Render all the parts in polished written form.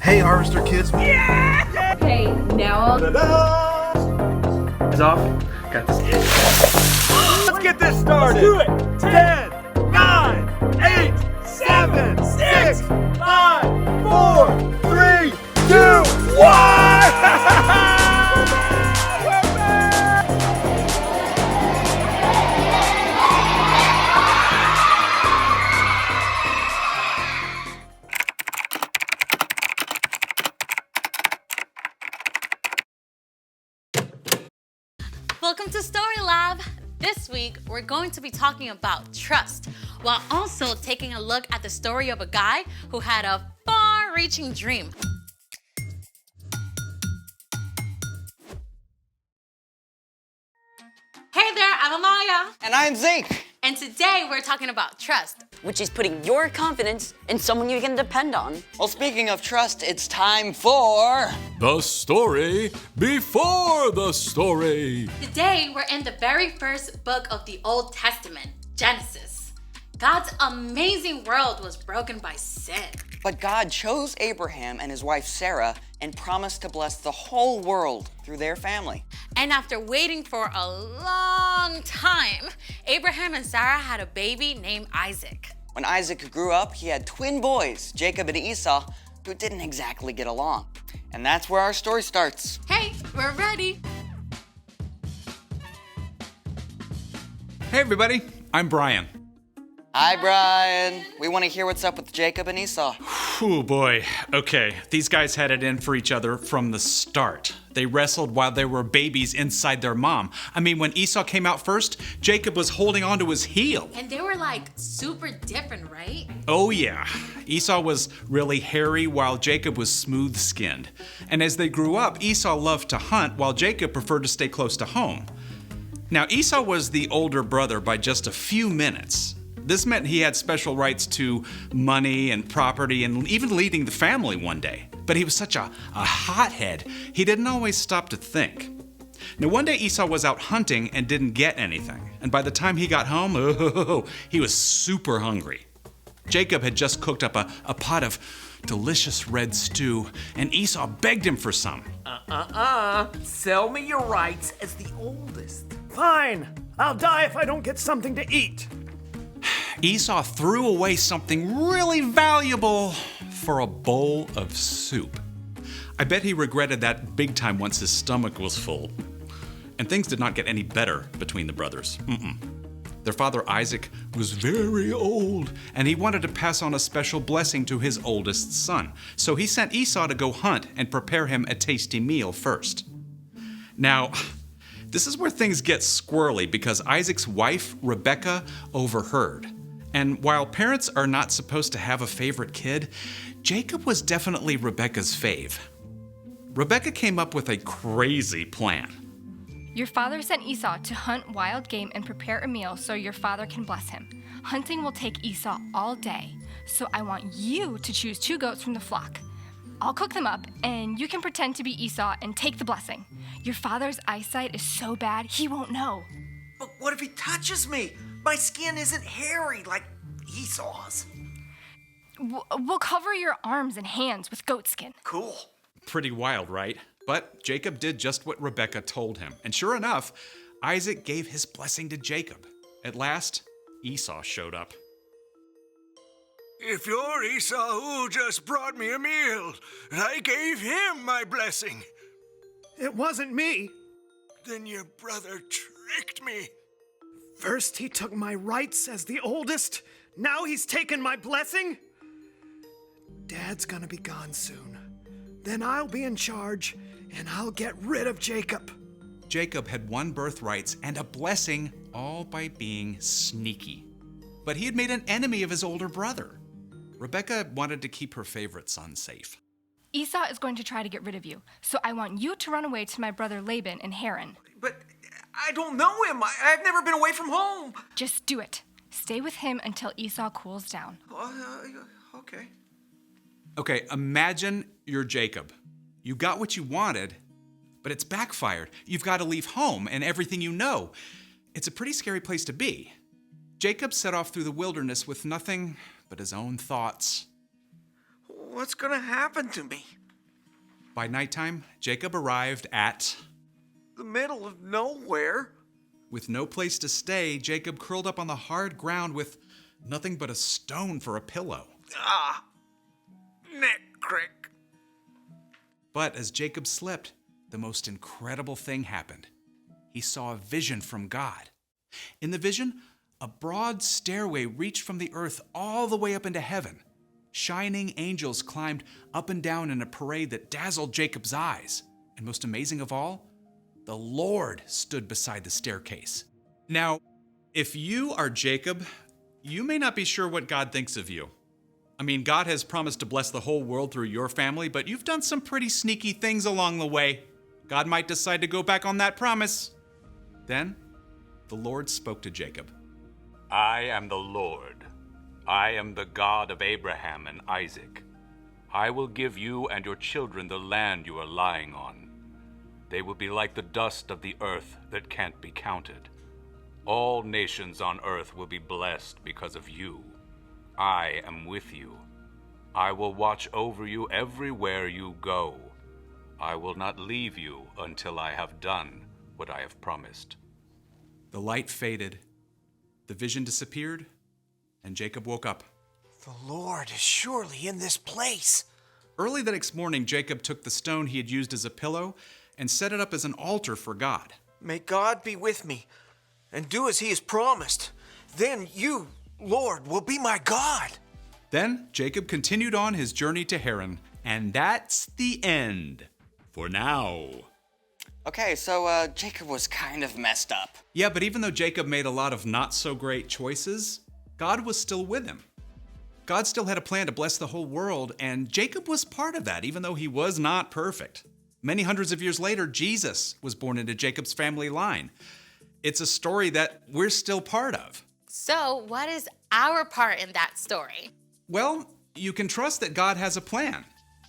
Hey, Harvester kids. Yeah! Okay, now Ta-da! Is off. Got this. Let's get this started. Let's do it. 10, 9, 8, 7, 6, 5, 4, 3, 2, 1! Welcome to Story Lab. This week, we're going to be talking about trust, while also taking a look at the story of a guy who had a far-reaching dream. Hey there, I'm Amaya. And I'm Zeke. And today, we're talking about trust. Which is putting your confidence in someone you can depend on. Well, speaking of trust, it's time for... The story before the story. Today, we're in the very first book of the Old Testament, Genesis. God's amazing world was broken by sin. But God chose Abraham and his wife Sarah and promised to bless the whole world through their family. And after waiting for a long time, Abraham and Sarah had a baby named Isaac. When Isaac grew up, he had twin boys, Jacob and Esau, who didn't exactly get along. And that's where our story starts. Hey, we're ready. Hey everybody, I'm Brian. Hi, Brian. We want to hear what's up with Jacob and Esau. Oh boy. Okay, these guys had it in for each other from the start. They wrestled while they were babies inside their mom. I mean, when Esau came out first, Jacob was holding onto his heel. And they were like super different, right? Oh yeah. Esau was really hairy while Jacob was smooth-skinned. And as they grew up, Esau loved to hunt while Jacob preferred to stay close to home. Now, Esau was the older brother by just a few minutes. This meant he had special rights to money and property and even leading the family one day. But he was such a hothead, he didn't always stop to think. Now one day Esau was out hunting and didn't get anything. And by the time he got home, he was super hungry. Jacob had just cooked up a pot of delicious red stew, and Esau begged him for some. Sell me your rights as the oldest. Fine. I'll die if I don't get something to eat. Esau threw away something really valuable for a bowl of soup. I bet he regretted that big time once his stomach was full. And things did not get any better between the brothers. Their father Isaac was very old, and he wanted to pass on a special blessing to his oldest son. So he sent Esau to go hunt and prepare him a tasty meal first. Now, this is where things get squirrely because Isaac's wife, Rebecca, overheard. And while parents are not supposed to have a favorite kid, Jacob was definitely Rebecca's fave. Rebecca came up with a crazy plan. Your father sent Esau to hunt wild game and prepare a meal so your father can bless him. Hunting will take Esau all day, so I want you to choose 2 goats from the flock. I'll cook them up, and you can pretend to be Esau and take the blessing. Your father's eyesight is so bad, he won't know. But what if he touches me? My skin isn't hairy like Esau's. We'll cover your arms and hands with goat skin. Cool. Pretty wild, right? But Jacob did just what Rebecca told him. And sure enough, Isaac gave his blessing to Jacob. At last, Esau showed up. If you're Esau who just brought me a meal, I gave him my blessing. It wasn't me. Then your brother tricked me. First he took my rights as the oldest, now he's taken my blessing? Dad's gonna be gone soon. Then I'll be in charge, and I'll get rid of Jacob. Jacob had won birthrights and a blessing all by being sneaky. But he had made an enemy of his older brother. Rebecca wanted to keep her favorite son safe. Esau is going to try to get rid of you, so I want you to run away to my brother Laban in Haran. But I don't know him. I've never been away from home. Just do it. Stay with him until Esau cools down. Okay. Okay, imagine you're Jacob. You got what you wanted, but it's backfired. You've got to leave home and everything you know. It's a pretty scary place to be. Jacob set off through the wilderness with nothing but his own thoughts. What's gonna happen to me? By nighttime, Jacob arrived at... The middle of nowhere? With no place to stay, Jacob curled up on the hard ground with nothing but a stone for a pillow. Ah, neck crick. But as Jacob slept, the most incredible thing happened. He saw a vision from God. In the vision, a broad stairway reached from the earth all the way up into heaven. Shining angels climbed up and down in a parade that dazzled Jacob's eyes. And most amazing of all, the Lord stood beside the staircase. Now, if you are Jacob, you may not be sure what God thinks of you. I mean, God has promised to bless the whole world through your family, but you've done some pretty sneaky things along the way. God might decide to go back on that promise. Then, the Lord spoke to Jacob. I am the Lord. I am the God of Abraham and Isaac. I will give you and your children the land you are lying on. They will be like the dust of the earth that can't be counted. All nations on earth will be blessed because of you. I am with you. I will watch over you everywhere you go. I will not leave you until I have done what I have promised. The light faded, the vision disappeared, and Jacob woke up. The Lord is surely in this place. Early the next morning, Jacob took the stone he had used as a pillow and set it up as an altar for God. May God be with me and do as he has promised. Then you, Lord, will be my God. Then Jacob continued on his journey to Haran, and that's the end. For now. Okay, so Jacob was kind of messed up. Yeah, but even though Jacob made a lot of not so great choices, God was still with him. God still had a plan to bless the whole world, and Jacob was part of that, even though he was not perfect. Many hundreds of years later, Jesus was born into Jacob's family line. It's a story that we're still part of. So, what is our part in that story? Well, you can trust that God has a plan,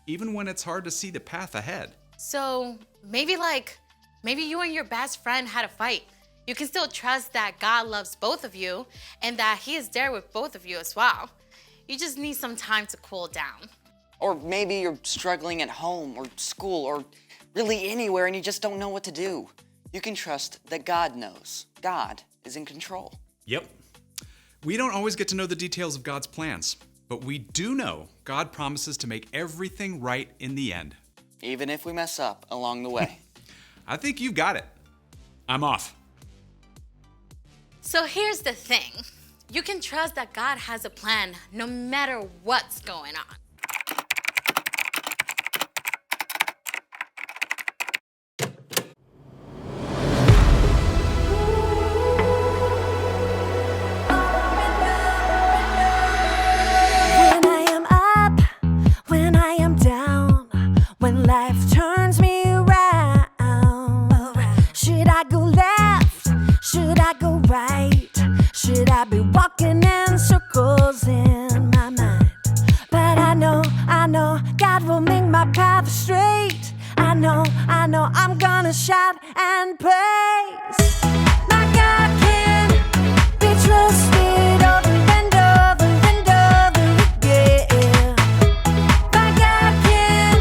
even when it's hard to see the path ahead. So, maybe you and your best friend had a fight. You can still trust that God loves both of you and that he is there with both of you as well. You just need some time to cool down. Or maybe you're struggling at home or school or really anywhere and you just don't know what to do. You can trust that God knows. God is in control. Yep. We don't always get to know the details of God's plans, but we do know God promises to make everything right in the end. Even if we mess up along the way. I think you've got it. I'm off. So here's the thing. You can trust that God has a plan no matter what's going on. When I am up, when I am down, when life turns me around, should I go left? Should I go right? Should I be walking in circles in my mind? But I know God will make my path straight. I know I'm gonna shout and praise. My God can be trusted over and over and over again. My God can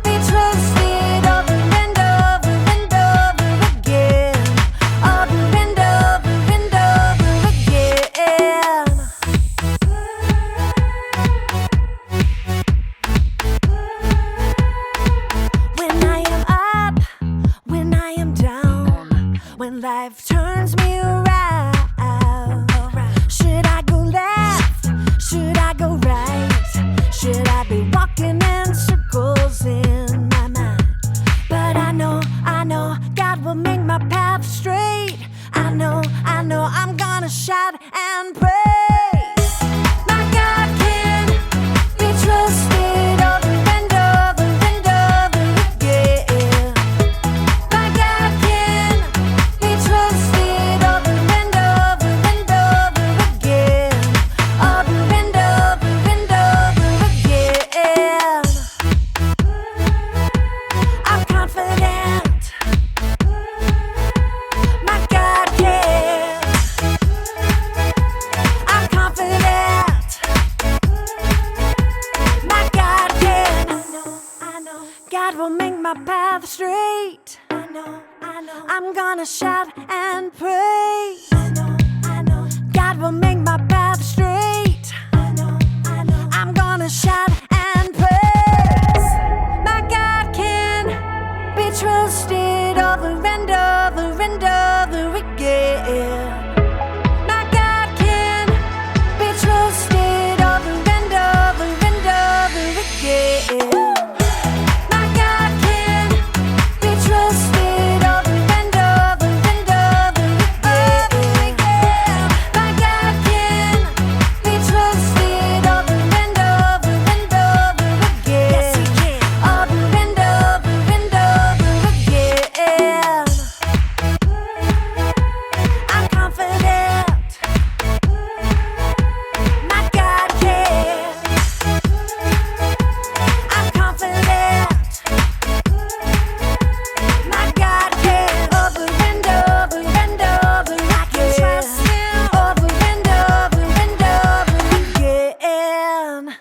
be trusted over and over and over again. Over and over and over again. When I am up, when I am down, when life turns me around, should I go left? Should I go right? Should I be walking in circles in my mind? But I know God will make my path straight. I know I'm gonna shout and praise. My God can be trusted over and over and over again. My God can be trusted over God will make my path straight. I know. I'm gonna shout and praise. I know. God will make my path straight. I know. I'm gonna shout and praise. My God can be trusted over and over and over again. My God can be trusted over and over and over again. My God can be trusted over and over and over again. My God can be trusted over and over and over again. Yes, He can. Over and over and over again. I'm confident. My God can. I'm confident. My God can. Over and over and over. I can trust Him. Over and over and over again.